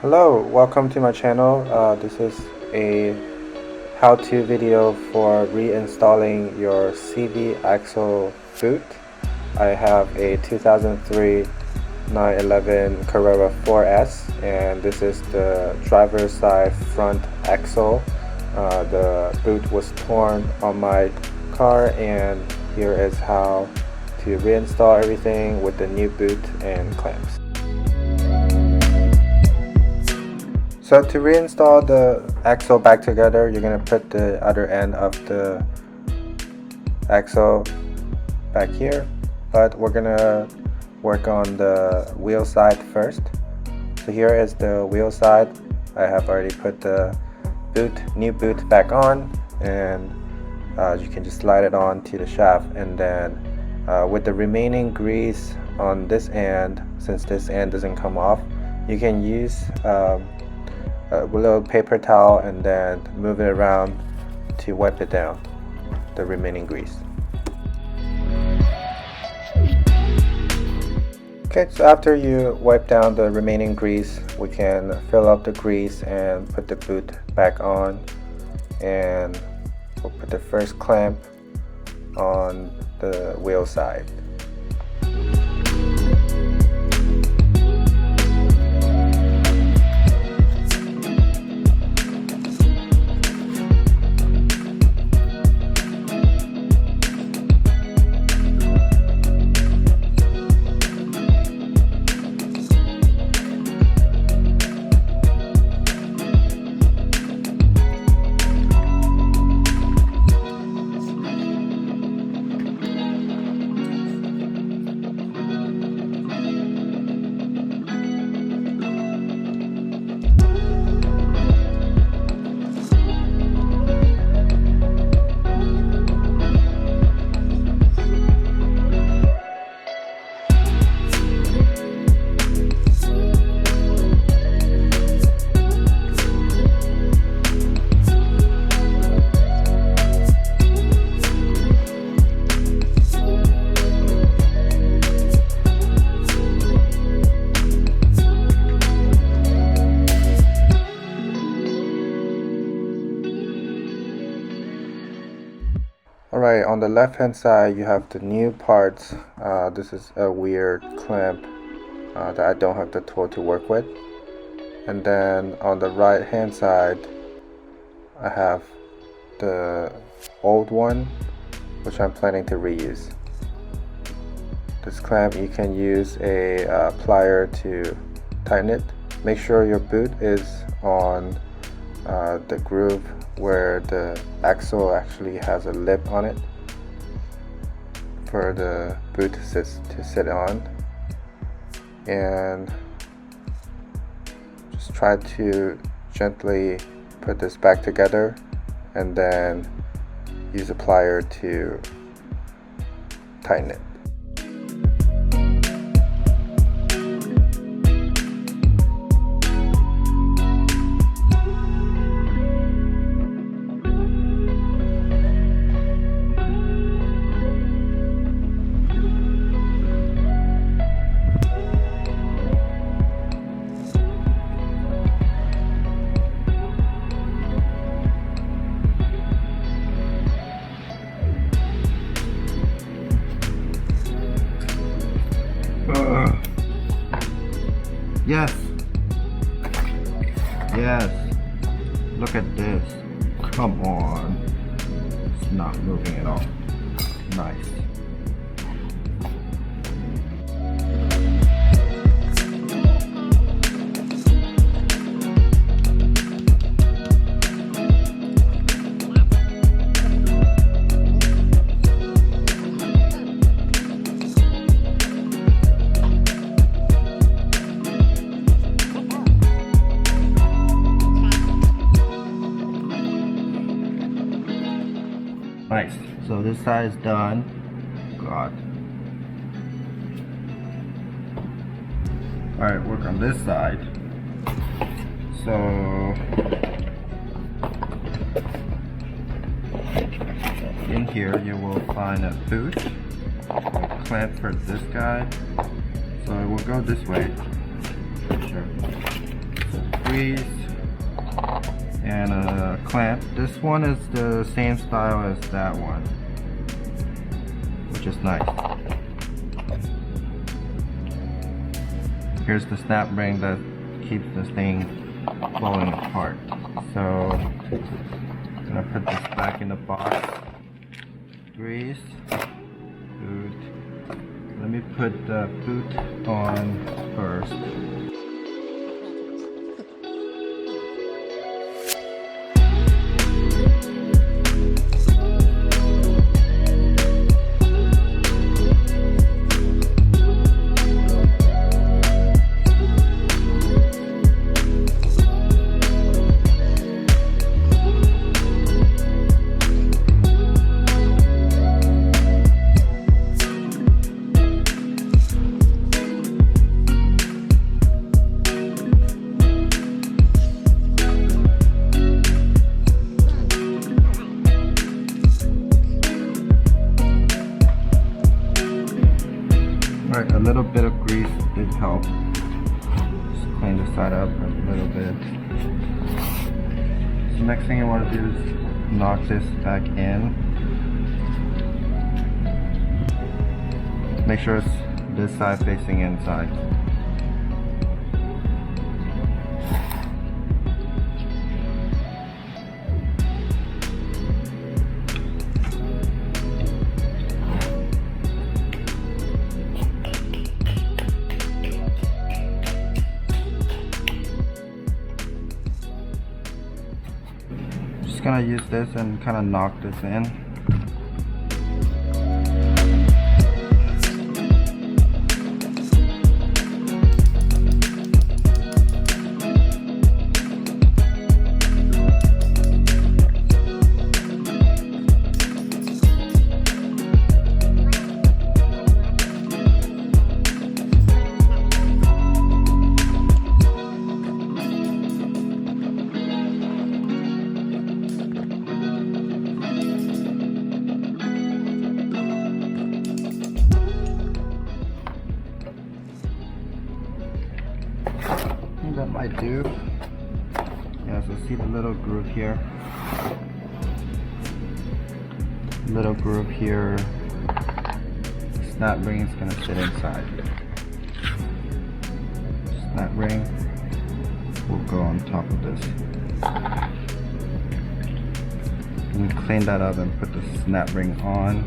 Hello, welcome to my channel. This is a how-to video for reinstalling your CV axle boot. I have a 2003 911 Carrera 4S, and this is the driver's side front axle. The boot was torn on my car, and here is how to reinstall everything with the new boot and clamps. So to reinstall the axle back together, you're going to put the other end of the axle back here, but we're going to work on the wheel side first. So here is the wheel side. I have already put the new boot back on, and you can just slide it on to the shaft, and then with the remaining grease on this end, since this end doesn't come off, you can use a little paper towel and then move it around to wipe it down, the remaining grease. Okay, so after you wipe down the remaining grease, we can fill up the grease and put the boot back on, and we'll put the first clamp on the wheel side. Alright, on the left hand side you have the new parts. This is a weird clamp that I don't have the tool to work with. And then on the right hand side I have the old one, which I'm planning to reuse. This clamp, you can use a plier to tighten it. Make sure your boot is on the groove where the axle actually has a lip on it for the boot to sit on, and just try to gently put this back together and then use a plier to tighten it. Yes. Yes. Look at this. Come on. It's not moving at all. Nice. Nice. So this side is done. God. Alright, work on this side. So in here you will find a boot, a clamp for this guy. So it will go this way. Sure. grease and a clamp. This one is the same style as that one, which is nice. Here's the snap ring that keeps this thing falling apart. So I'm gonna put this back in the box. Grease, boot. Let me put the boot on first. Alright, a little bit of grease did help. Just clean the side up a little bit. So next thing you want to do is knock this back in. Make sure it's this side facing inside. Gonna use this and kind of knock this in. That might do. Yeah, so see the little groove here. Little groove here. Snap ring is gonna sit inside. Snap ring will go on top of this. And clean that up and put the snap ring on.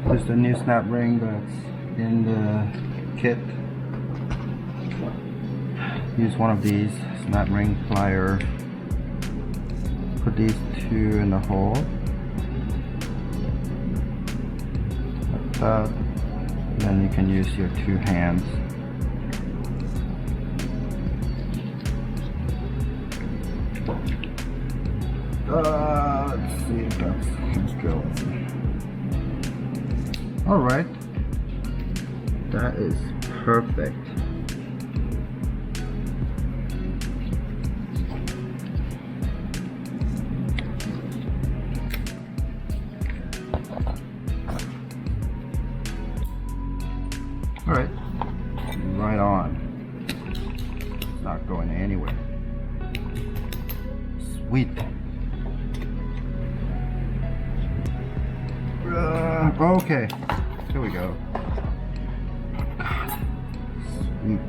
This is the new snap ring that's in the kit. Use one of these snap ring plier. Put these two in the hole. Like that. Then you can use your two hands. Let's see if that's drilled. Alright, that is perfect. Alright, right on. It's not going anywhere. Sweet. Okay. Here we go. God. Sweet.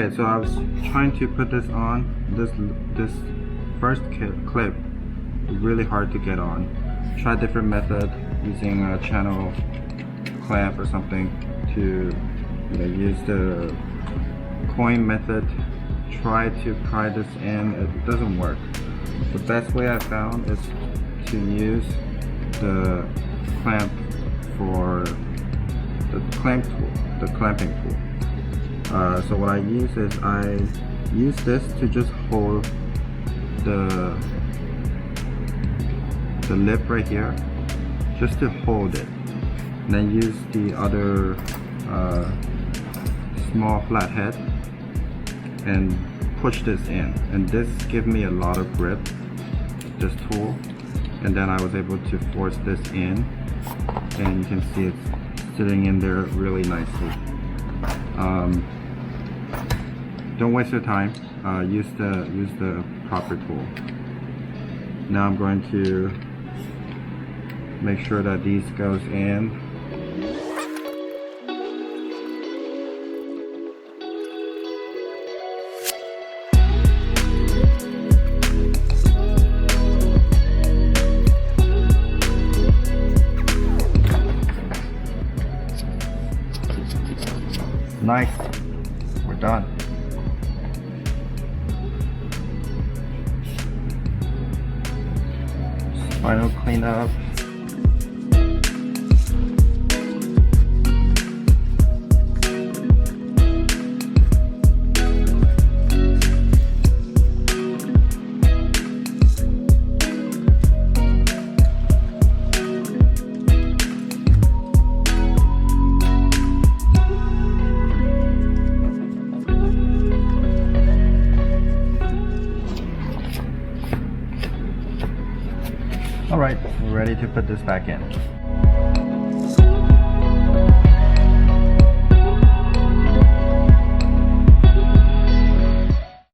Okay, so I was trying to put this on. This first clip is really hard to get on. Try different method using a channel clamp or something to use the coin method. Try to pry this in. It doesn't work. The best way I found is to use the clamp for the clamp tool, the clamping tool. So what I use is I use this to just hold the lip right here, just to hold it, and then use the other small flat head and push this in, and this gives me a lot of grip, this tool, and then I was able to force this in, and you can see it's sitting in there really nicely. Don't waste your time. Use the proper tool. Now I'm going to make sure that these goes in. Nice. We're done. Final cleanup. Alright, we're ready to put this back in.